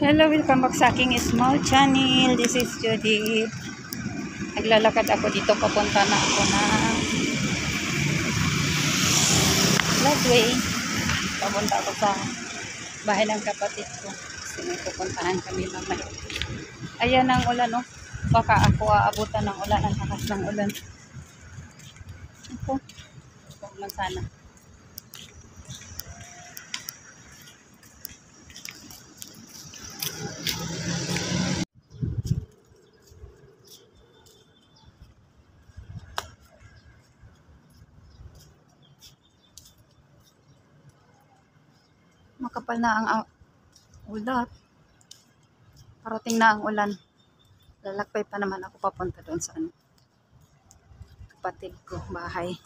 Hello, welcome back sa aking small channel. This is Judith. Naglalakad ako dito. Papunta na ako na Floodway. Papunta ako sa bahay ng kapatid ko. Kasi may pupuntahan kami mamaya. Ayan ang ulan, no? Baka ako aabutan ng ulan. Ang lakas ng ulan. Ito. Huwag man sana. Makapal na ang ulat. Parating na ang ulan. Lalakbay pa naman ako papunta doon sa kapatid ko bahay.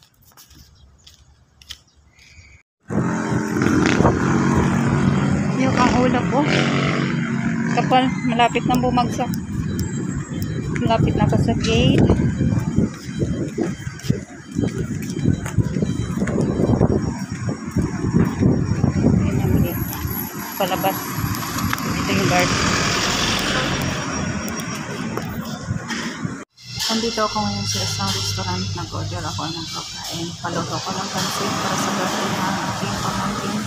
Yung ang ulo ko. Kapal, malapit na bumagsak. Malapit na ako sa gate. Palabas. Ito yung guard. Nandito ako ngayon sa isang restaurant. Nag-order ako ng pagkain. Paluto ko ng pansit para sa birthday ng aking pamangkin.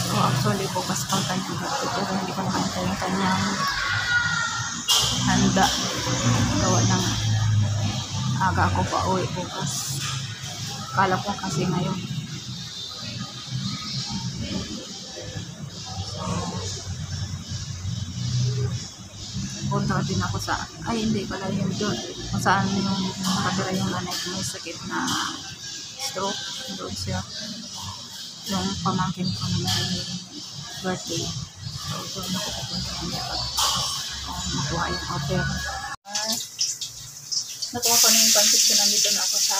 So actually bukas pang kanyang birthday pero hindi ko nakanta yung kanyang handa. Gawa ng aga ako pa uwi bukas. Kala ko kasi ngayon. Punta din ako sa, ay hindi pala yung doon, kung saan yung nakatira yung nanay ko may sakit na stroke, doon siya, yung pamangkin ko na may birthday. So doon ako pupunta niya pag makuha yung order. Nakuha ko na yung pansit ko, nandito na ako sa